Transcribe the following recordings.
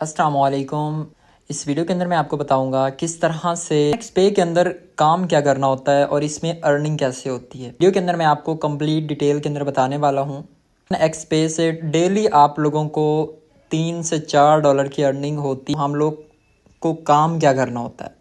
अस्सलाम वालेकुम। इस वीडियो के अंदर मैं आपको बताऊंगा किस तरह से एक्सपे के अंदर काम क्या करना होता है और इसमें अर्निंग कैसे होती है। वीडियो के अंदर मैं आपको कंप्लीट डिटेल के अंदर बताने वाला हूं। एक्सपे से डेली आप लोगों को 3 से 4 डॉलर की अर्निंग होती है। हम लोग को काम क्या करना होता है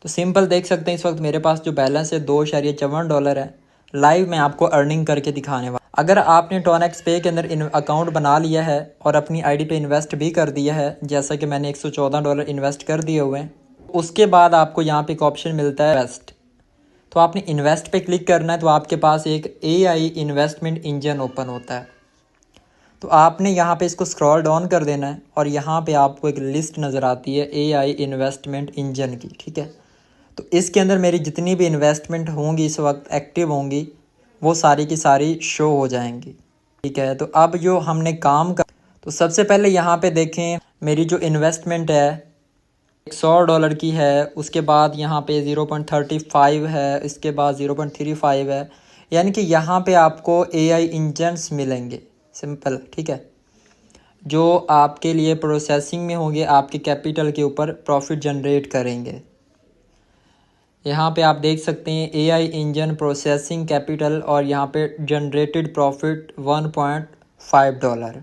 तो सिंपल देख सकते हैं, इस वक्त मेरे पास जो बैलेंस है 2.54 डॉलर है। लाइव मैं आपको अर्निंग करके दिखाने वाला। अगर आपने टोनेक्स पे के अंदर अकाउंट बना लिया है और अपनी आईडी पे इन्वेस्ट भी कर दिया है, जैसा कि मैंने 114 डॉलर इन्वेस्ट कर दिए हुए हैं, उसके बाद आपको यहाँ पे एक ऑप्शन मिलता है इन्वेस्ट। तो आपने इन्वेस्ट पे क्लिक करना है तो आपके पास एक AI इन्वेस्टमेंट इंजन ओपन होता है। तो आपने यहाँ पे इसको स्क्रॉल डाउन कर देना है और यहाँ पे आपको एक लिस्ट नज़र आती है AI इन्वेस्टमेंट इंजन की। ठीक है, तो इसके अंदर मेरी जितनी भी इन्वेस्टमेंट होंगी इस वक्त एक्टिव होंगी वो सारी की सारी शो हो जाएंगी। ठीक है, तो अब जो हमने काम कर, तो सबसे पहले यहाँ पे देखें मेरी जो इन्वेस्टमेंट है 100 डॉलर की है। उसके बाद यहाँ पे 0.35 है, इसके बाद 0.35 है, यानी कि यहाँ पे आपको AI इंजन्स मिलेंगे। सिंपल, ठीक है, जो आपके लिए प्रोसेसिंग में होंगे, आपके कैपिटल के ऊपर प्रॉफिट जनरेट करेंगे। यहाँ पे आप देख सकते हैं AI इंजन प्रोसेसिंग कैपिटल और यहाँ पे जनरेटेड प्रॉफिट 1.5 डॉलर।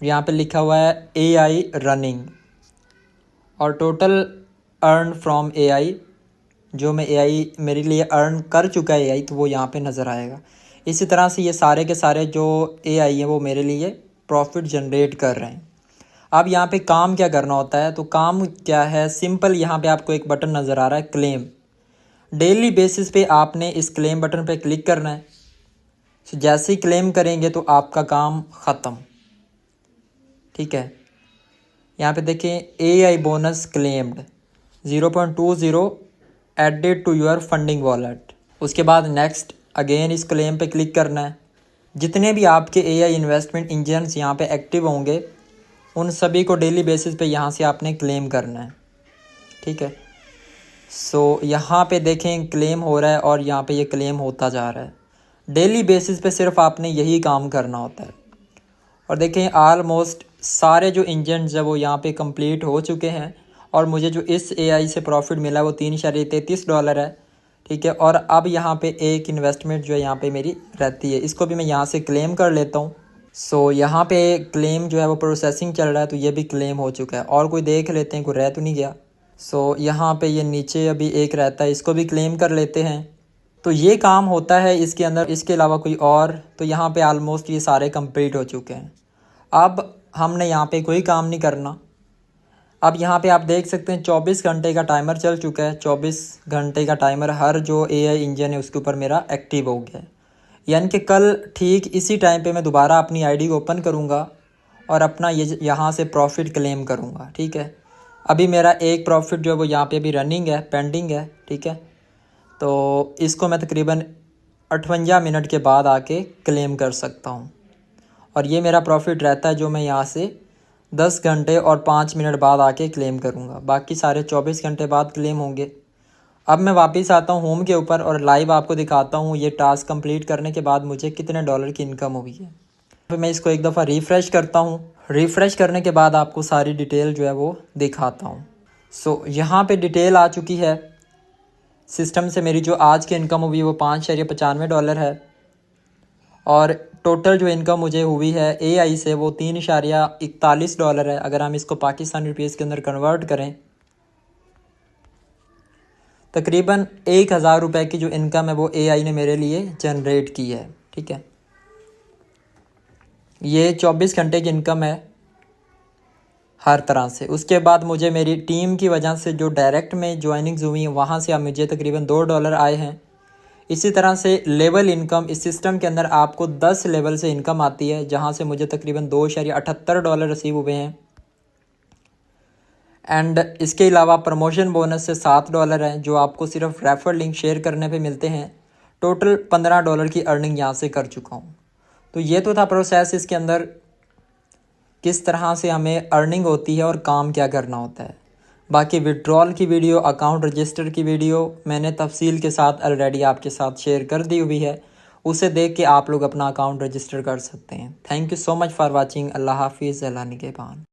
यहाँ पे लिखा हुआ है AI रनिंग और टोटल अर्न फ्रॉम AI, जो मैं AI मेरे लिए अर्न कर चुका है AI, तो वो यहाँ पे नज़र आएगा। इसी तरह से ये सारे के सारे जो AI हैं वो मेरे लिए प्रॉफिट जनरेट कर रहे हैं। अब यहाँ पे काम क्या करना होता है, तो काम क्या है, सिंपल यहाँ पे आपको एक बटन नज़र आ रहा है क्लेम। डेली बेसिस पे आपने इस क्लेम बटन पे क्लिक करना है। तो जैसे ही क्लेम करेंगे तो आपका काम ख़त्म। ठीक है, यहाँ पे देखें AI bonus claimed 0.20 added to your funding wallet. उसके बाद नेक्स्ट अगेन इस क्लेम पे क्लिक करना है। जितने भी आपके AI इन्वेस्टमेंट इंजन्स यहाँ पे एक्टिव होंगे उन सभी को डेली बेसिस पे यहाँ से आपने क्लेम करना है। ठीक है, सो यहाँ पे देखें क्लेम हो रहा है और यहाँ पे ये क्लेम होता जा रहा है। डेली बेसिस पे सिर्फ आपने यही काम करना होता है। और देखें ऑलमोस्ट सारे जो इंजन्स है वो यहाँ पे कंप्लीट हो चुके हैं और मुझे जो इस AI से प्रॉफिट मिला है वो 3.33 डॉलर है। ठीक है, और अब यहाँ पे एक इन्वेस्टमेंट जो है यहाँ पे मेरी रहती है, इसको भी मैं यहाँ से क्लेम कर लेता हूँ। सो यहाँ पे क्लेम जो है वो प्रोसेसिंग चल रहा है, तो ये भी क्लेम हो चुका है। और कोई देख लेते हैं, कोई रह तो नहीं गया। सो यहाँ पे ये नीचे अभी एक रहता है, इसको भी क्लेम कर लेते हैं। तो ये काम होता है इसके अंदर, इसके अलावा कोई और, तो यहाँ पे आलमोस्ट ये सारे कंप्लीट हो चुके हैं। अब हमने यहाँ पे कोई काम नहीं करना। अब यहाँ पे आप देख सकते हैं 24 घंटे का टाइमर चल चुका है। 24 घंटे का टाइमर हर जो AI इंजन है उसके ऊपर मेरा एक्टिव हो गया है, यानी कि कल ठीक इसी टाइम पे मैं दोबारा अपनी आईडी को ओपन करूँगा और अपना ये यहाँ से प्रॉफिट क्लेम करूँगा। ठीक है, अभी मेरा एक प्रॉफिट जो है वो यहाँ पे अभी रनिंग है, पेंडिंग है। ठीक है, तो इसको मैं तकरीबन 58 मिनट के बाद आके क्लेम कर सकता हूँ और ये मेरा प्रॉफिट रहता है जो मैं यहाँ से 10 घंटे और 5 मिनट बाद आके क्लेम करूँगा। बाकी सारे 24 घंटे बाद क्लेम होंगे। अब मैं वापस आता हूँ होम के ऊपर और लाइव आपको दिखाता हूँ ये टास्क कंप्लीट करने के बाद मुझे कितने डॉलर की इनकम हुई है। फिर मैं इसको एक दफ़ा रिफ़्रेश करता हूँ। रिफ़्रेश करने के बाद आपको सारी डिटेल जो है वो दिखाता हूँ। सो यहाँ पे डिटेल आ चुकी है सिस्टम से। मेरी जो आज की इनकम हुई वो 5.95 डॉलर है और टोटल जो इनकम मुझे हुई है AI से वो 3.41 डॉलर है। अगर हम इसको पाकिस्तानी रुपीज़ के अंदर कन्वर्ट करें, तकरीबन 1000 रुपये की जो इनकम है वो AI ने मेरे लिए जनरेट की है। ठीक है, ये 24 घंटे की इनकम है हर तरह से। उसके बाद मुझे मेरी टीम की वजह से जो डायरेक्ट में ज्वाइनिंग्स हुई हैं वहाँ से अब मुझे तकरीबन 2 डॉलर आए हैं। इसी तरह से लेवल इनकम, इस सिस्टम के अंदर आपको 10 लेवल से इनकम आती है, जहाँ से मुझे तकरीबन 2.78 डॉलर रिसीव हुए हैं। एंड इसके अलावा प्रमोशन बोनस से 7 डॉलर हैं जो आपको सिर्फ रेफर लिंक शेयर करने पे मिलते हैं। टोटल 15 डॉलर की अर्निंग यहाँ से कर चुका हूँ। तो ये तो था प्रोसेस इसके अंदर, किस तरह से हमें अर्निंग होती है और काम क्या करना होता है। बाकी विड्रॉल की वीडियो, अकाउंट रजिस्टर की वीडियो मैंने तफसील के साथ ऑलरेडी आपके साथ शेयर कर दी हुई है, उसे देख के आप लोग अपना अकाउंट रजिस्टर कर सकते हैं। Thank you so much for watching. अल्लाह हाफिज़, अल्लाह निगहबान।